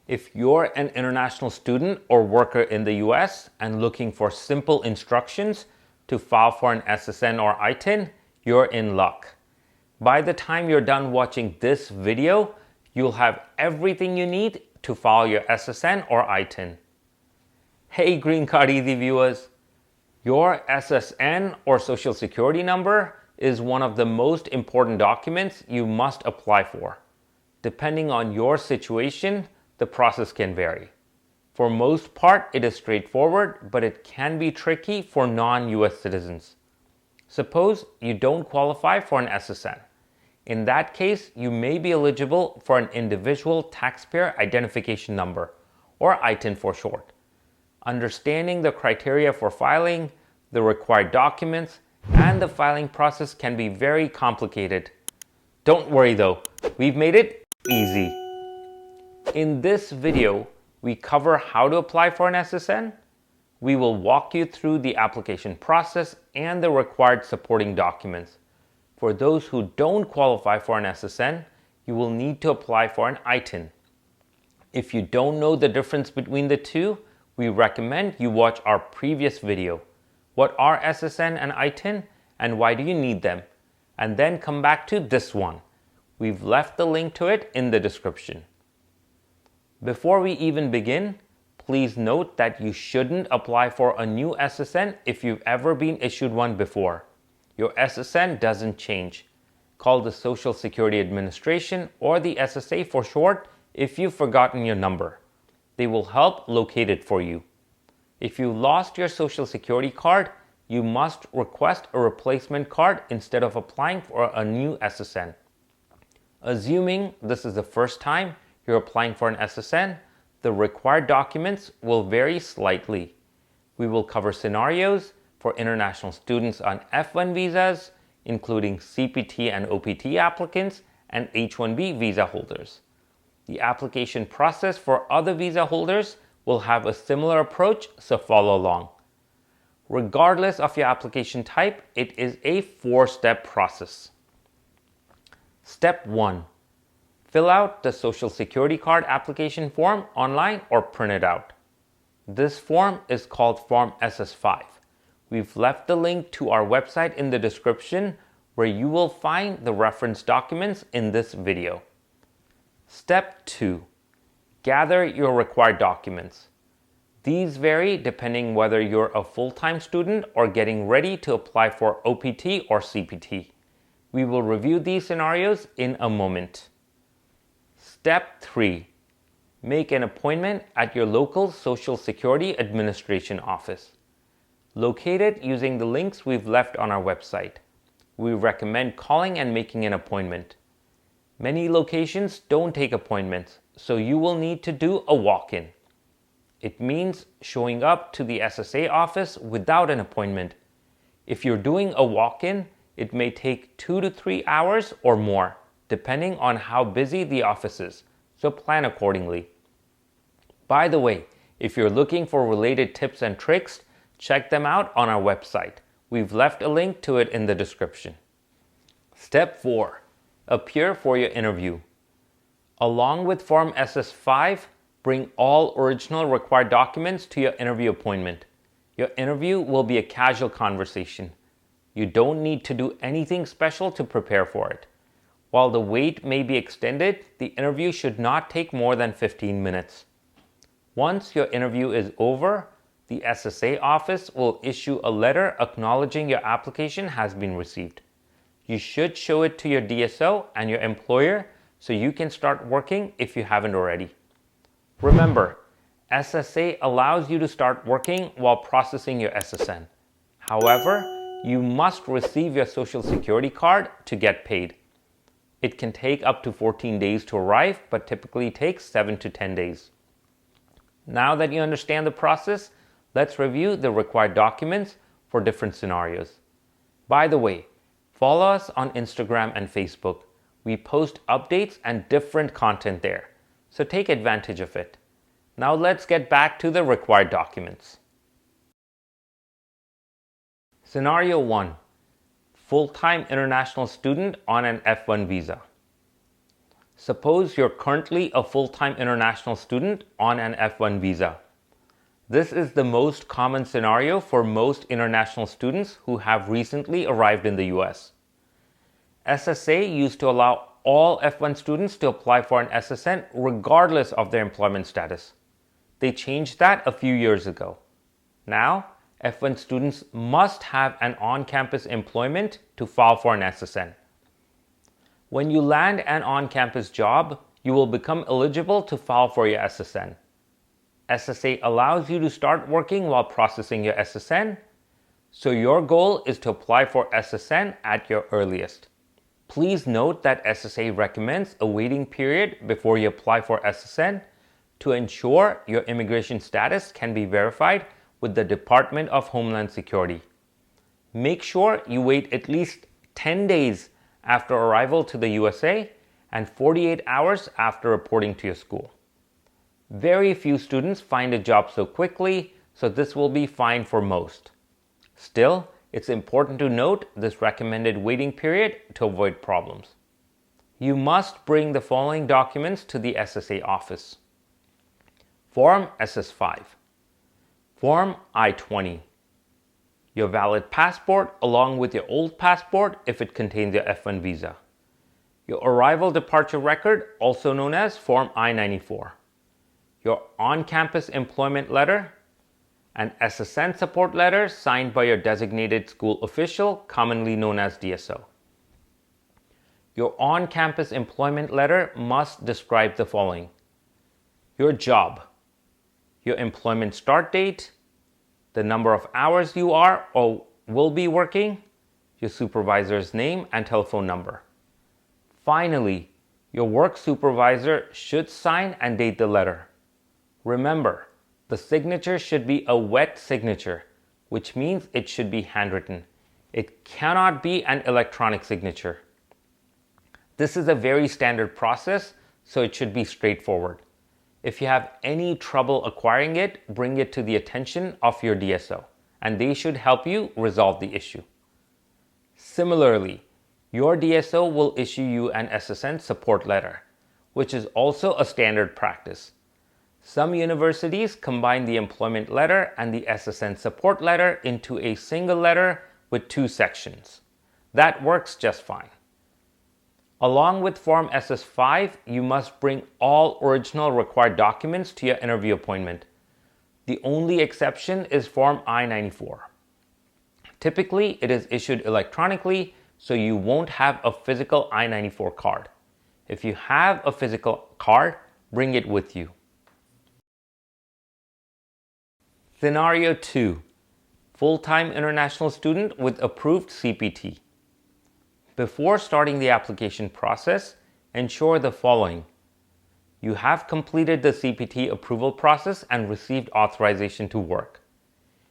If you're an international student or worker in the US and looking for simple instructions to file for an SSN or ITIN, you're in luck. By the time you're done watching this video, you'll have everything you need to file your SSN or ITIN. Hey Green Card Easy viewers! Your SSN or Social Security number is one of the most important documents you must apply for. Depending on your situation, the process can vary. For most part, it is straightforward, but it can be tricky for non-US citizens. Suppose you don't qualify for an SSN. In that case, you may be eligible for an individual taxpayer identification number, or ITIN for short. Understanding the criteria for filing, the required documents, and the filing process can be very complicated. Don't worry though, we've made it easy. In this video, we cover how to apply for an SSN. We will walk you through the application process and the required supporting documents. For those who don't qualify for an SSN, you will need to apply for an ITIN. If you don't know the difference between the two, we recommend you watch our previous video. What are SSN and ITIN, and why do you need them? And then come back to this one. We've left the link to it in the description. Before we even begin, please note that you shouldn't apply for a new SSN if you've ever been issued one before. Your SSN doesn't change. Call the Social Security Administration or the SSA for short if you've forgotten your number. They will help locate it for you. If you lost your Social Security card, you must request a replacement card instead of applying for a new SSN. Assuming this is the first time you're applying for an SSN, the required documents will vary slightly. We will cover scenarios for international students on F1 visas, including CPT and OPT applicants and H1B visa holders. The application process for other visa holders will have a similar approach, so follow along. Regardless of your application type, it is a 4-step process. Step 1. Fill out the Social Security card application form online or print it out. This form is called Form SS5. We've left the link to our website in the description where you will find the reference documents in this video. Step 2. Gather your required documents. These vary depending whether you're a full-time student or getting ready to apply for OPT or CPT. We will review these scenarios in a moment. Step 3. Make an appointment at your local Social Security Administration office. Locate it using the links we've left on our website. We recommend calling and making an appointment. Many locations don't take appointments, so you will need to do a walk-in. It means showing up to the SSA office without an appointment. If you're doing a walk-in, it may take 2 to 3 hours or more, depending on how busy the office is, so plan accordingly. By the way, if you're looking for related tips and tricks, check them out on our website. We've left a link to it in the description. Step 4. Appear for your interview. Along with Form SS5, bring all original required documents to your interview appointment. Your interview will be a casual conversation. You don't need to do anything special to prepare for it. While the wait may be extended, the interview should not take more than 15 minutes. Once your interview is over, the SSA office will issue a letter acknowledging your application has been received. You should show it to your DSO and your employer so you can start working if you haven't already. Remember, SSA allows you to start working while processing your SSN. However, you must receive your Social Security card to get paid. It can take up to 14 days to arrive, but typically takes 7 to 10 days. Now that you understand the process, let's review the required documents for different scenarios. By the way, follow us on Instagram and Facebook. We post updates and different content there, so take advantage of it. Now let's get back to the required documents. Scenario 1. Full-time international student on an F1 visa. Suppose you're currently a full-time international student on an F1 visa. This is the most common scenario for most international students who have recently arrived in the US. SSA used to allow all F1 students to apply for an SSN regardless of their employment status. They changed that a few years ago. Now, F1 students must have an on-campus employment to file for an SSN. When you land an on-campus job, you will become eligible to file for your SSN. SSA allows you to start working while processing your SSN, so your goal is to apply for SSN at your earliest. Please note that SSA recommends a waiting period before you apply for SSN to ensure your immigration status can be verified with the Department of Homeland Security. Make sure you wait at least 10 days after arrival to the USA and 48 hours after reporting to your school. Very few students find a job so quickly, so this will be fine for most. Still, it's important to note this recommended waiting period to avoid problems. You must bring the following documents to the SSA office. Form SS5, Form I-20, your valid passport along with your old passport if it contains your F1 visa, your arrival departure record also known as Form I-94, your on-campus employment letter, an SSN support letter signed by your designated school official, commonly known as DSO. Your on-campus employment letter must describe the following: your job, your employment start date, the number of hours you are or will be working, your supervisor's name and telephone number. Finally, your work supervisor should sign and date the letter. Remember, the signature should be a wet signature, which means it should be handwritten. It cannot be an electronic signature. This is a very standard process, so it should be straightforward. If you have any trouble acquiring it, bring it to the attention of your DSO, and they should help you resolve the issue. Similarly, your DSO will issue you an SSN support letter, which is also a standard practice. Some universities combine the employment letter and the SSN support letter into a single letter with 2 sections. That works just fine. Along with Form SS5, you must bring all original required documents to your interview appointment. The only exception is Form I-94. Typically, it is issued electronically, so you won't have a physical I-94 card. If you have a physical card, bring it with you. Scenario 2. Full-time international student with approved CPT. Before starting the application process, ensure the following: you have completed the CPT approval process and received authorization to work.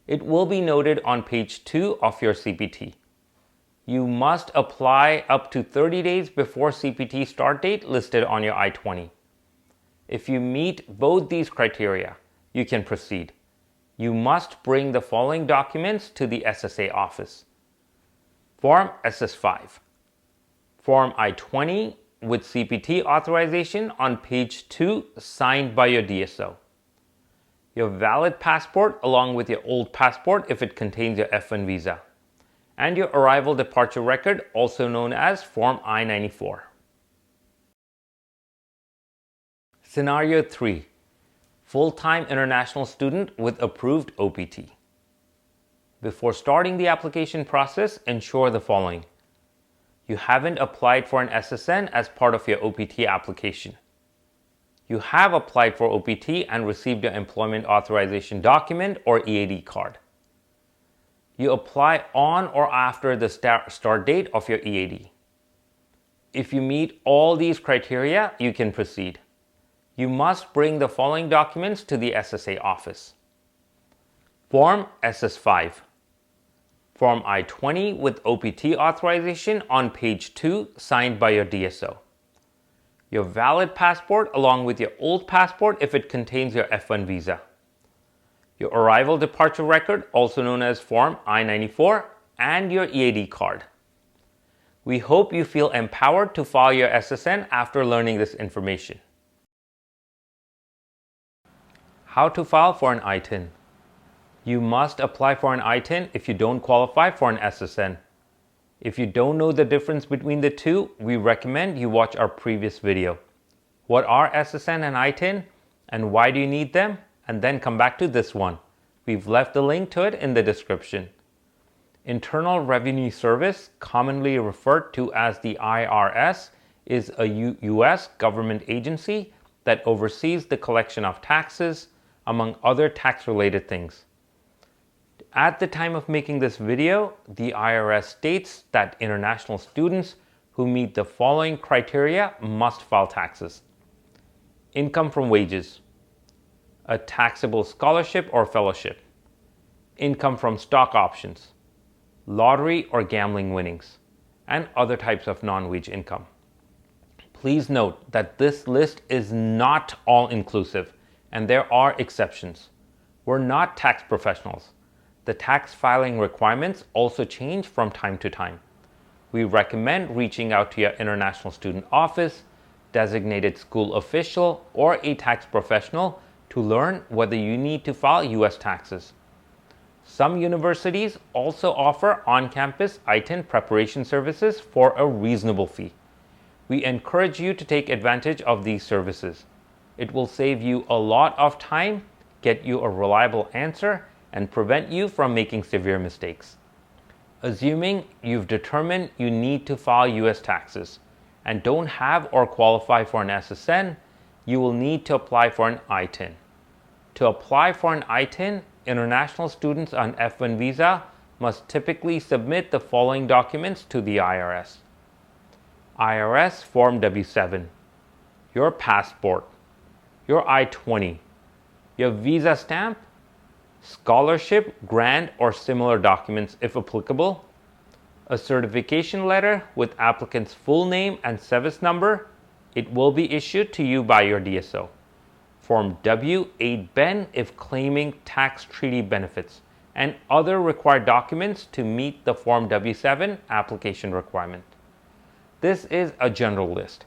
It will be noted on page 2 of your CPT. You must apply up to 30 days before CPT start date listed on your I-20. If you meet both these criteria, you can proceed. You must bring the following documents to the SSA office: Form SS5, Form I-20 with CPT authorization on page 2 signed by your DSO, your valid passport along with your old passport if it contains your F1 visa, and your arrival departure record also known as Form I-94. Scenario 3. Full-time international student with approved OPT. Before starting the application process, ensure the following: you haven't applied for an SSN as part of your OPT application. You have applied for OPT and received your employment authorization document or EAD card. You apply on or after the start date of your EAD. If you meet all these criteria, you can proceed. You must bring the following documents to the SSA office: Form SS5, Form I-20 with OPT authorization on page 2 signed by your DSO, your valid passport along with your old passport if it contains your F1 visa, your arrival departure record also known as Form I-94, and your EAD card. We hope you feel empowered to file your SSN after learning this information. How to file for an ITIN. You must apply for an ITIN if you don't qualify for an SSN. If you don't know the difference between the two, we recommend you watch our previous video. What are SSN and ITIN, and why do you need them? And then come back to this one. We've left the link to it in the description. Internal Revenue Service, commonly referred to as the IRS, is a U.S. government agency that oversees the collection of taxes, among other tax-related things. At the time of making this video, the IRS states that international students who meet the following criteria must file taxes. Income from wages, a taxable scholarship or fellowship, income from stock options, lottery or gambling winnings, and other types of non-wage income. Please note that this list is not all-inclusive, and there are exceptions. We're not tax professionals. The tax filing requirements also change from time to time. We recommend reaching out to your international student office, designated school official, or a tax professional to learn whether you need to file U.S. taxes. Some universities also offer on-campus ITIN preparation services for a reasonable fee. We encourage you to take advantage of these services. It will save you a lot of time, get you a reliable answer, and prevent you from making severe mistakes. Assuming you've determined you need to file U.S. taxes and don't have or qualify for an SSN, you will need to apply for an ITIN. To apply for an ITIN, international students on F1 visa must typically submit the following documents to the IRS. IRS Form W-7, your passport, your I-20, your visa stamp, scholarship, grant, or similar documents if applicable, a certification letter with applicant's full name and service number. It will be issued to you by your DSO. Form W-8-BEN if claiming tax treaty benefits, and other required documents to meet the Form W-7 application requirement. This is a general list.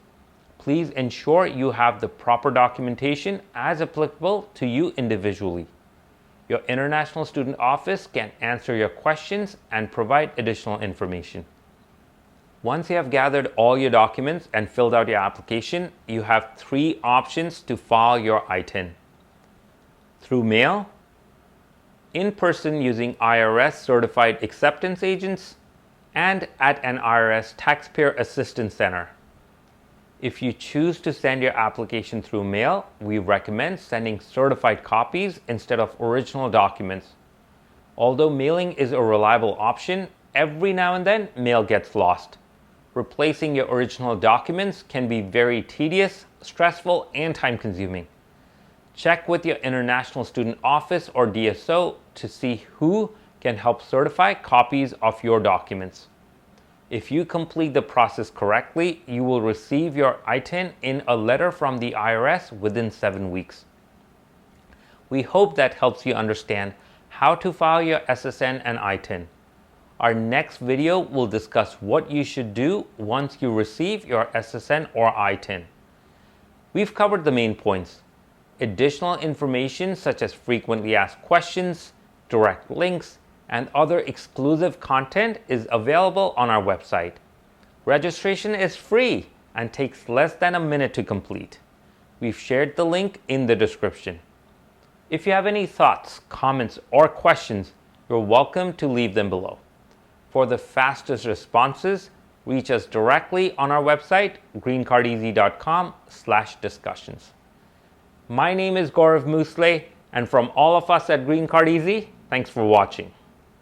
Please ensure you have the proper documentation as applicable to you individually. Your international student office can answer your questions and provide additional information. Once you have gathered all your documents and filled out your application, you have 3 options to file your ITIN. Through mail, in person using IRS certified acceptance agents, and at an IRS Taxpayer Assistance Center. If you choose to send your application through mail, we recommend sending certified copies instead of original documents. Although mailing is a reliable option, every now and then mail gets lost. Replacing your original documents can be very tedious, stressful, and time-consuming. Check with your international student office or DSO to see who can help certify copies of your documents. If you complete the process correctly, you will receive your ITIN in a letter from the IRS within 7 weeks. We hope that helps you understand how to file your SSN and ITIN. Our next video will discuss what you should do once you receive your SSN or ITIN. We've covered the main points. Additional information such as frequently asked questions, direct links, and other exclusive content is available on our website. Registration is free and takes less than a minute to complete. We've shared the link in the description. If you have any thoughts, comments, or questions, you're welcome to leave them below. For the fastest responses, reach us directly on our website, greencardeasy.com/discussions. My name is Gaurav Moosle, and from all of us at Green Card Easy, thanks for watching.